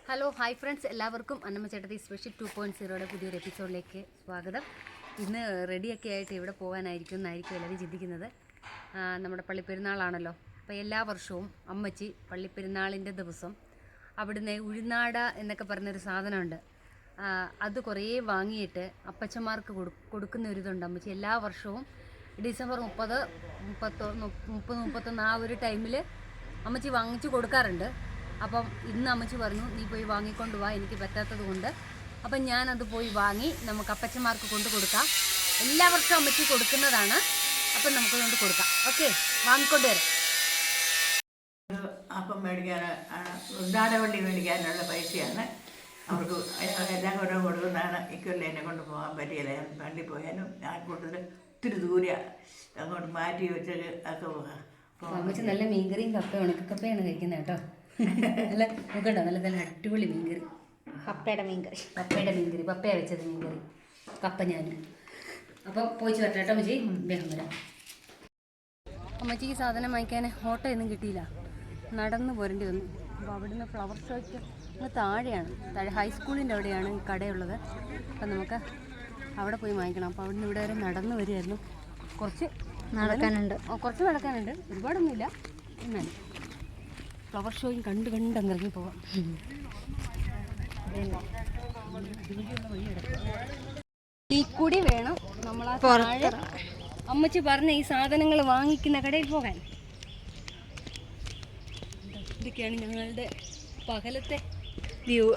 Hello hi friends, എല്ലാവർക്കും അന്നമ്മ ചേട്ടത്തി special 2.0യുടെ പുതിയൊരു എപ്പിസോഡിലേക്ക് സ്വാഗതം. ഇന്ന് റെഡിയൊക്കെ ആയിട്ട് ഇവിടെ പോകാനായിരിക്കും എല്ലാവരും ചിന്തിക്കുന്നത്. നമ്മുടെ പള്ളിപ്പെരുന്നാളാണല്ലോ. അപ്പോൾ എല്ലാ വർഷവും അമ്മച്ചി പള്ളിപ്പെരുന്നാളിൻ്റെ ദിവസം അവിടുന്ന് ഉഴുന്നാട എന്നൊക്കെ പറഞ്ഞൊരു സാധനമുണ്ട്. അത് കുറേ വാങ്ങിയിട്ട് അപ്പച്ചന്മാർക്ക് കൊടുക്കുന്ന ഒരിതുണ്ട്. അമ്മച്ചി എല്ലാ വർഷവും ഡിസംബർ 30, 31 ആ ഒരു ടൈമിൽ അമ്മച്ചി വാങ്ങിച്ചു കൊടുക്കാറുണ്ട്. അപ്പം ഇന്ന് അമ്മച്ചി പറഞ്ഞു, നീ പോയി വാങ്ങിക്കൊണ്ട് വാ, എനിക്ക് പറ്റാത്തത് കൊണ്ട്. അപ്പം ഞാനത് പോയി വാങ്ങി നമുക്ക് അപ്പച്ചന്മാർക്ക് കൊണ്ട് കൊടുക്കാം. എല്ലാ വർഷവും അമ്മച്ചി കൊടുക്കുന്നതാണ്. അപ്പം നമുക്ക് കൊണ്ട് കൊടുക്കാം. ഓക്കെ, വാങ്ങിക്കൊണ്ട് വരാം. അപ്പം ഉഴുന്നാടവള്ളി മേടിക്കാനുള്ള പൈസയാണ് അവർക്ക് എല്ലാം കൊണ്ടും കൊടുക്കുന്നതാണ്. ഇക്കൊല്ലം എന്നെ കൊണ്ട് പോകാൻ പറ്റിയില്ല. ഞാൻ വണ്ടി പോയാലും ഞാൻ കൂടുതൽ ഒത്തിരി ദൂരെ അങ്ങോട്ട് മാറ്റി വെച്ചത് ഒക്കെ അമ്മച്ചി നല്ല മീൻകറിയും ഉണക്കക്കപ്പയാണ് കഴിക്കുന്നത് കേട്ടോ. നല്ല നോക്കട്ടോ, നല്ല നല്ല അടിപൊളി മീൻകറി, പപ്പയുടെ മീൻകറി, പപ്പയ വെച്ചത് മീൻകറി, കപ്പ ഞാനും. അപ്പം പോയിച്ച് വരട്ടെ കേട്ടോ അമ്മച്ചി, വേഗം വരാം. അമ്മച്ചി ഈ സാധനം വാങ്ങിക്കാൻ ഓട്ടോ ഒന്നും കിട്ടിയില്ല, നടന്ന് പോരേണ്ടി വന്നു. അപ്പോൾ അവിടുന്ന് ഫ്ലവർ ഷോയ്ക്ക് താഴെ ഹൈസ്കൂളിൻ്റെ അവിടെയാണ് ഈ കടയുള്ളത്. അപ്പം നമുക്ക് അവിടെ പോയി വാങ്ങിക്കണം. അപ്പോൾ അവിടുന്ന് ഇവിടെ വരെ നടന്ന് വരുമായിരുന്നു. കുറച്ച് നടക്കാനുണ്ട്, ഒരുപാടൊന്നുമില്ല. എന്നാലും ഫ്ലവർ ഷോയും കണ്ട് അങ്ങിറങ്ങി പോവാം. ഈ കൂടി വേണം നമ്മൾ അമ്മച്ചി പറഞ്ഞ ഈ സാധനങ്ങൾ വാങ്ങിക്കുന്ന കടയിൽ പോകാൻ. ഇതൊക്കെയാണ് ഞങ്ങളുടെ പകലത്തെ വ്യൂ.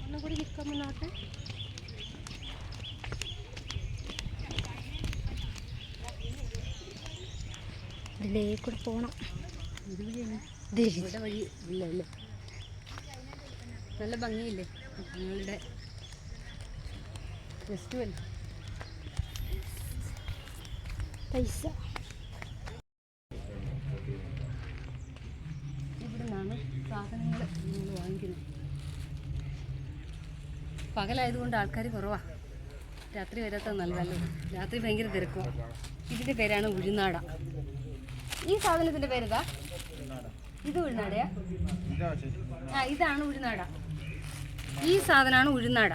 ഒന്നും കൂടി നിൽക്കാൻ മുന്നോട്ടെ. ഇതിലേക്കൂടെ പോകണം. ഇവിടെ വഴി ഇല്ല അല്ലേ? നല്ല ഭംഗിയില്ലേ ഞങ്ങളുടെ ഫെസ്റ്റിവൽ. പൈസ ഇവിടെ നിന്നാണ് സാധനങ്ങൾ നിങ്ങൾ വാങ്ങിക്കുന്നത്. പകലായതുകൊണ്ട് ആൾക്കാർ കുറവാണ്. രാത്രി വരാത്ത നല്ലതല്ലോ. രാത്രി ഭയങ്കര തിരക്കുവാണ്. ഇതിൻ്റെ പേരാണ് ഉഴുന്നാട. ഈ സാധനത്തിൻ്റെ പേരെന്താ? ഇത് ഉഴുന്നാടയാ? ഇതാണ് ഉഴുന്നാട. ഈ സാധനമാണ് ഉഴുന്നാട.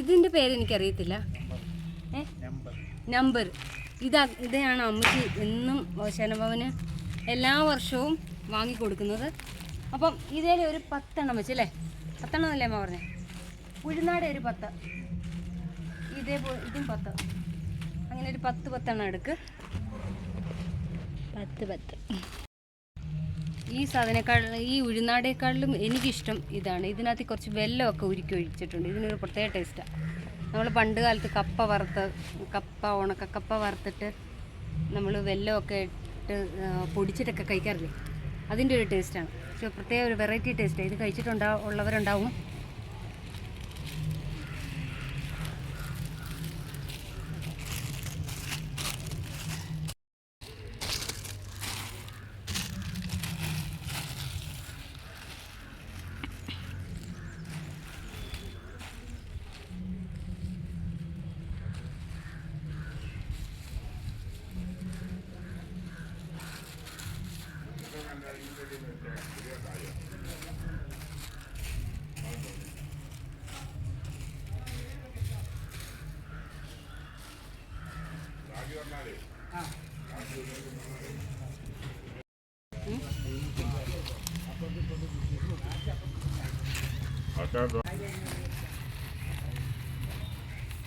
ഇതിൻ്റെ പേര് എനിക്കറിയത്തില്ല. നമ്പർ ഇതാണ് അമ്മച്ചി എന്നും ശനഭവന് എല്ലാ വർഷവും വാങ്ങിക്കൊടുക്കുന്നത്. അപ്പം ഇതേ ഒരു 10 വെച്ചല്ലേ? 10 അല്ലേ അമ്മ പറഞ്ഞേ? ഉഴുന്നാട ഒരു 10, ഇതേപോലെ ഇതും 10. അങ്ങനെ ഒരു 10 എടുക്ക്. 10. ഈ സാധനക്കാളും ഈ ഉഴുന്നാടേക്കാളിലും എനിക്കിഷ്ടം ഇതാണ്. ഇതിനകത്ത് കുറച്ച് വെല്ലമൊക്കെ ഒഴിച്ചിട്ടുണ്ട്. ഇതിനൊരു പ്രത്യേക ടേസ്റ്റാണ്. നമ്മൾ പണ്ട് കാലത്ത് ഉണക്കക്കപ്പ വറുത്തിട്ട് നമ്മൾ വെല്ലമൊക്കെ ഇട്ട് പൊടിച്ചിട്ടൊക്കെ കഴിക്കാറില്ലേ? അതിൻ്റെ ഒരു ടേസ്റ്റാണ്. പക്ഷേ പ്രത്യേക ഒരു വെറൈറ്റി ടേസ്റ്റാണ്. ഇത് കഴിച്ചിട്ടുള്ളവരുണ്ടാവും.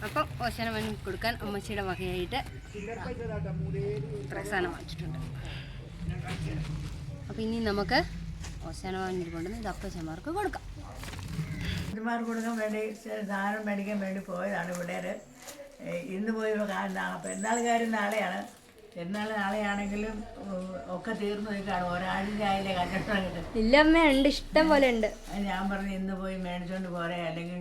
അപ്പം ഓശാനവനും കൊടുക്കാൻ അമ്മച്ചിയുടെ വകയായിട്ട് പ്രസാദം വാങ്ങിച്ചിട്ടുണ്ട്. അപ്പം ഇനി നമുക്ക് ഓശാനവാനിൽ കൊണ്ടുവന്ന് ഇത് അപ്പച്ചന്മാർക്ക് കൊടുക്കാം. കൊടുക്കാൻ വേണ്ടി സാധനം മേടിക്കാൻ വേണ്ടി പോയതാണ് ഇവിടെ. ഇന്ന് പോയി പെരുന്നാളുകാരും നാളെയാണ്. നാളെയാണെങ്കിലും ഒക്കെ തീർന്നു പോയി കാണും. ഒരാഴ്ച ആയില്ലേ കണ്ടിട്ട് ഇല്ല അമ്മ, ഉണ്ട്, ഇഷ്ടം പോലെ ഉണ്ട്. ഞാൻ പറഞ്ഞു ഇന്ന് പോയി മേടിച്ചോണ്ട് പോരെ, അല്ലെങ്കിൽ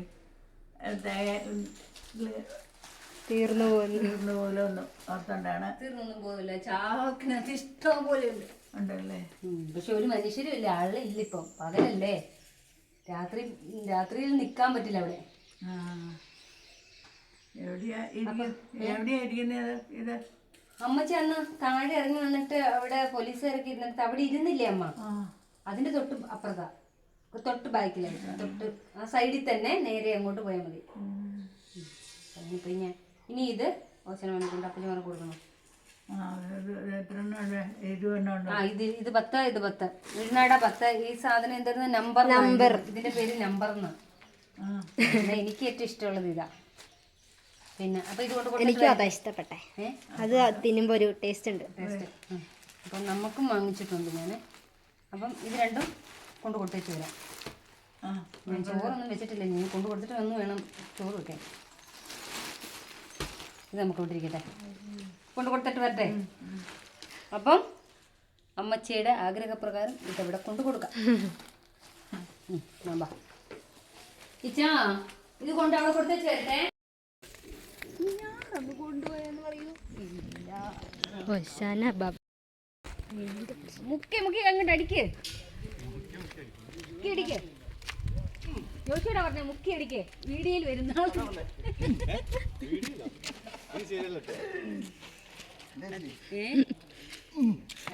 തീർന്നു പോലെ ഒന്നും ഓർത്തോണ്ടാണ്. തീർന്നൊന്നും പോകില്ല, ചാക്കിനകത്ത് ഇഷ്ടം പോലെ ഉണ്ടല്ലേ. പക്ഷെ ഒരു മനുഷ്യരും ഇല്ല, ആളില്ല. ഇപ്പം പകലല്ലേ, രാത്രിയിൽ നിൽക്കാൻ പറ്റില്ല അവിടെ. എവിടെയാ ഇരിക്കുന്നത് ഇത്? അമ്മച്ചി അന്ന് താഴെ ഇറങ്ങി വന്നിട്ട് അവിടെ പോലീസുകാരൊക്കെ ഇരുന്നിട്ട് അവിടെ ഇരുന്നില്ലേ അമ്മ? അതിന്റെ തൊട്ട് അപ്പുറത്താ, തൊട്ട് ബാക്കിലായിട്ട്, തൊട്ട് ആ സൈഡിൽ തന്നെ നേരെ അങ്ങോട്ട് പോയാൽ മതി. പിന്നെ ഇനി ഇത് ഓശനമനെ കൊണ്ട് അപ്പച്ചമാരെ കൊടുക്കണം. ഇത് 10, ഇത് 10 വീടിനാട 10. ഈ സാധനം എന്തായിരുന്നു? നമ്പർ. ഇതിന്റെ പേര് നമ്പർ എന്ന്. എനിക്ക് ഏറ്റവും ഇഷ്ടമുള്ളത് ഇതാ. പിന്നെ അപ്പൊ ഇത് കൊണ്ട് എനിക്കും അതാ ഇഷ്ടപ്പെട്ടെ. അത് തിന്നുമ്പോ ഒരു ടേസ്റ്റ് ഉണ്ട്. അപ്പം നമുക്കും വാങ്ങിച്ചിട്ടുണ്ട് ഞാൻ. അപ്പം ഇത് രണ്ടും കൊണ്ട് കൊടുത്തേച്ച് വരാം. ഞാൻ ചോറൊന്നും വെച്ചിട്ടില്ല, ഞാൻ കൊണ്ട് കൊടുത്തിട്ട് വന്ന് വേണം ചോറ് വെക്കാൻ. ഇത് നമുക്ക് കൊണ്ടിരിക്കട്ടെ, കൊണ്ട് കൊടുത്തിട്ട് വരട്ടെ. അപ്പം അമ്മച്ചിയുടെ ആഗ്രഹപ്രകാരം ഇതവിടെ കൊണ്ട് കൊടുക്കാം. ഇച്ചാ ഇത് കൊണ്ട് അവിടെ കൊടുത്തേച്ച് വരട്ടെ. കൊണ്ടുപോയെന്ന് പറയൂ. മുക്കി അങ്ങോട്ട് അടിക്ക്, അടിക്ക്. ജോഷിയോടാ പറഞ്ഞ മുക്കി അടിക്ക്, വീഡിയോയിൽ വരുന്ന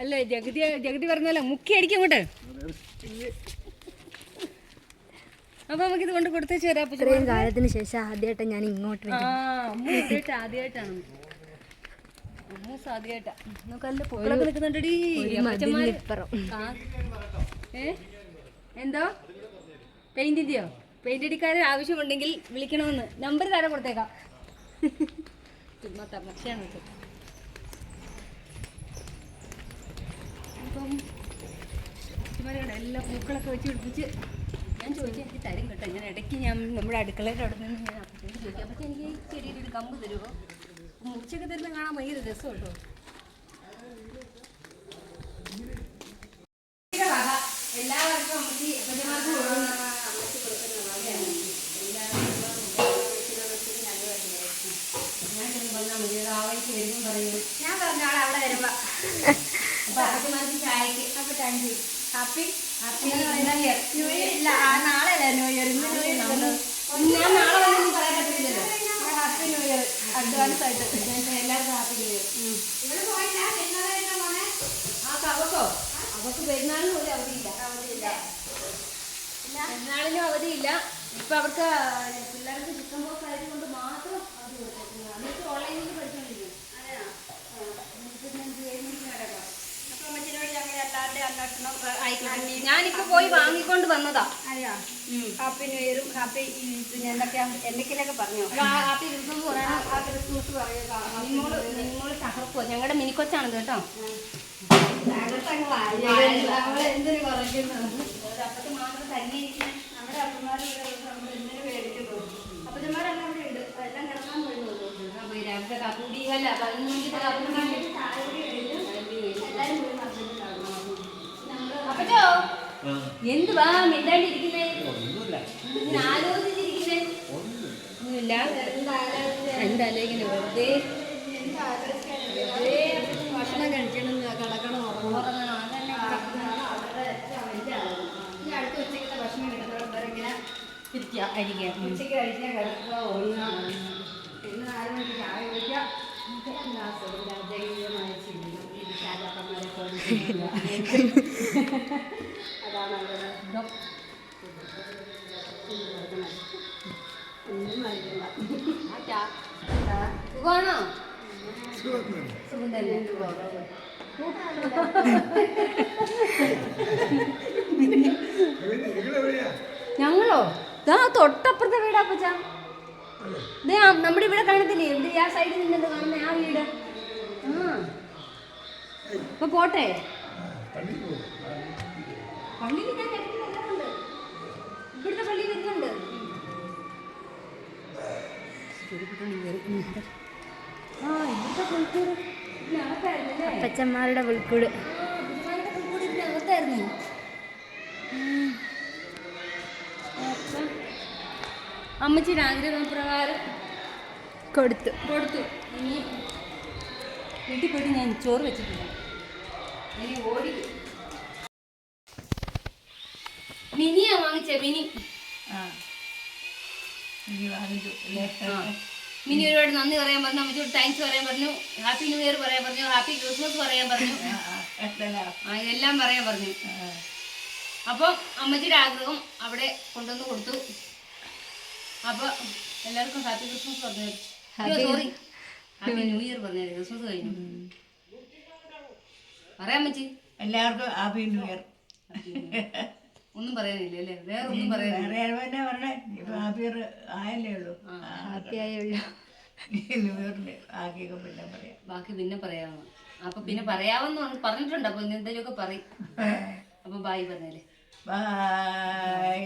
അല്ല ജഗതി പറഞ്ഞല്ലോ മുക്കി അടിക്കും അങ്ങോട്ട്. അപ്പൊ നമുക്കിത് കൊണ്ട് കൊടുത്തേച്ച് വരാം. ഇത്രയും കാലത്തിന് ശേഷം ആദ്യമായിട്ട് ഞാൻ ഇങ്ങോട്ട് ആദ്യമായിട്ടാണ് ആദ്യമായിട്ടാ. നമുക്കല്ല പൂക്കളൊക്കെ നിൽക്കുന്നുണ്ടടി. എന്തോ പെയിന്റിന്റെയോ? പെയിന്റ് അടിക്കാരൻ ആവശ്യമുണ്ടെങ്കിൽ വിളിക്കണമെന്ന് നമ്പർ താരം കൊടുത്തേക്കാം. ചുമ്മാ തമാശയാണ് ഇത്. അപ്പം എല്ലാ പൂക്കളൊക്കെ വെച്ച് പിടിപ്പിച്ച് ഞാൻ ചോദിച്ചാൽ എനിക്ക് തരും കേട്ടോ. ഞാൻ ഇടയ്ക്ക് നമ്മുടെ അടുക്കളയുടെ അവിടെ നിന്ന് ഞാൻ അപ്പച്ചോട് ചോദിക്കാം, പക്ഷേ എനിക്ക് ഈ ചെടിയുടെ ഒരു കമ്പ് തരുമോ? മുറിച്ചൊക്കെ തരുന്ന കാണാൻ ഭയങ്കര രസം കേട്ടോ. എല്ലാ വർഷവും അമ്മച്ചി അപ്പച്ചമാർക്ക് കൊടുക്കുന്ന ഞാൻ പറഞ്ഞാൽ മതി, ആവേശം വരുമ്പം പറയും. ഞാൻ പറഞ്ഞ ആളെ അവിടെ വരുമ്പോ അപ്പൊ അപ്പച്ചമാർക്ക് ചായക്ക്. അപ്പൊ thank you. Happy new year. ഇല്ല, നാളെ അല്ലേ ന്യൂ ഇയർ. ഇന്ന് ന്യൂ ഇയർ ഞാൻ നാളെ വന്നൊന്നും പറയാൻ പറ്റില്ലല്ലോ. ഹാപ്പി ന്യൂ ഇയർ അഡ്വാൻസ് ആയിട്ട്. എല്ലാവർക്കും ഹാപ്പി ന്യൂ ഇയർ. അവർക്ക് പെരുന്നാളിനും ഒരു അവധിയില്ല. പെരുന്നാളിനും അവധിയില്ല. ഇപ്പൊ അവർക്ക് പിള്ളേർക്ക് ചിക്കൻ ബോക്സ് ആയതുകൊണ്ട് മാത്രം അവധി കൊടുത്തിട്ടുണ്ട്. അന്നിട്ട് ഓൺലൈനിൽ പഠിച്ചോണ്ടിരിക്കും. ഞാനിപ്പോ പോയി വാങ്ങിക്കൊണ്ട് വന്നതാ. ഹാപ്പി ന്യൂ ഇയറും ഹാപ്പി എന്തൊക്കെയൊക്കെ പറഞ്ഞു. ഹാപ്പി ക്രിസ്മസ് പറയണം. ക്രിസ്മസ് പറയുക. നിങ്ങള് തകർക്കുക. ഞങ്ങളുടെ മിനിക്കൊച്ചാണ് കേട്ടോ. എന്തിനു പറയുന്നത്? അപ്പത്തെ മാത്രം തന്നെയിരിക്കും. നമ്മുടെ അപ്പന്മാരും അപ്പച്ചന്മാരെല്ലാം അവിടെ ഉണ്ട്. എല്ലാം കിടക്കാൻ പോയിരുന്നു. രാവിലത്തെ കാപ്പൂടി അല്ല 11 മണിക്ക് അപ്പച്ചോ എന്തുവാ മിണ്ടാണ്ടിരിക്കുന്നേ? ഇങ്ങനെ ആലോചിച്ചിരിക്കുന്നേ? ഒന്നുമില്ല. എന്താലോചിക്കുന്നത്? വെറുതെ ഭക്ഷണം കഴിക്കണം, കിടക്കണം, ഉറങ്ങണം. അതന്നെ അടുത്ത ഉച്ചക്കത്തെ ഭക്ഷണം കിട്ടുന്നവർ ഇങ്ങനെ ഇരിക്കുക, അരിക്കുക. ഉച്ചയ്ക്ക് കഴിച്ചാൽ കിടക്കുക, ഒഴുകുക. പിന്നെ 4 മണിക്ക് ചായ കുടിക്കുക. അതാണ് സുഖമാണോ? സുഖം തന്നെ. ഞങ്ങളോ? ഇതാ തൊട്ടപ്പുറത്തെ വീടാ അപ്പച്ചാ. നമ്മുടെ ഇവിടെ കാണത്തില്ലേ? ഇവിടെ ആ സൈഡിൽ നിന്നിട്ട് കാണുന്ന ആ വീട്. ഇപ്പൊ പോട്ടെ. പള്ളിയിൽ ഞാൻ വരുന്നുണ്ട്. ഇവിടുത്തെ പള്ളിയിൽ വരുന്നുണ്ട്. അപ്പച്ചന്മാരുടെ പുൽക്കൂട്. അകത്തായിരുന്നു. അമ്മച്ചിയുടെ ആഗ്രഹപ്രകാരം കൊടുത്തു. ഇനി വീട്ടിൽ പോയിട്ട് ഞാൻ ചോറ് വെച്ചിട്ടില്ല. ഇനി ഓടി മിനിയാ വാങ്ങിച്ചേ. മിനി വാങ്ങിച്ചു. മിനി ഒരുപാട് നന്ദി പറയാൻ പറഞ്ഞു, അമ്മച്ചിയോട് താങ്ക്സ് പറയാൻ പറഞ്ഞു, ഹാപ്പി ന്യൂ ഇയർ പറയാൻ പറഞ്ഞു, ഹാപ്പി ക്രിസ്മസ് പറയാൻ പറഞ്ഞു, ഇതെല്ലാം പറയാൻ പറഞ്ഞു. അപ്പോൾ അമ്മച്ചിയുടെ ആഗ്രഹം അവിടെ കൊണ്ടുവന്ന് കൊടുത്തു. അപ്പോൾ എല്ലാവർക്കും ഹാപ്പി ക്രിസ്മസ് പറഞ്ഞു. സോറി, ഹാപ്പി ന്യൂ ഇയർ പറഞ്ഞു. ക്രിസ്മസ് കഴിഞ്ഞു. പറയാം അമ്മച്ചി, എല്ലാവർക്കും ഹാപ്പി ന്യൂ ഇയർ. ഒന്നും പറയാനില്ല അല്ലേ? വേറെ ഒന്നും പറയാനില്ല. വേറെ പറഞ്ഞേ ഇപ്പൊ ഹാപ്പി ഇയർ ആയല്ലേ ഉള്ളൂ. ഹാപ്പി ആയുള്ളൂ. ന്യൂ ഇയറിന് ആക്കിയൊക്കെ പിന്നെ പറയാം. ബാക്കി പിന്നെ പറയാമെന്ന്. അപ്പൊ പിന്നെ പറയാമെന്ന് പറഞ്ഞിട്ടുണ്ട്. അപ്പൊ എന്തെങ്കിലുമൊക്കെ പറയും. അപ്പൊ ബായ് പറഞ്ഞാലേ. ബൈ.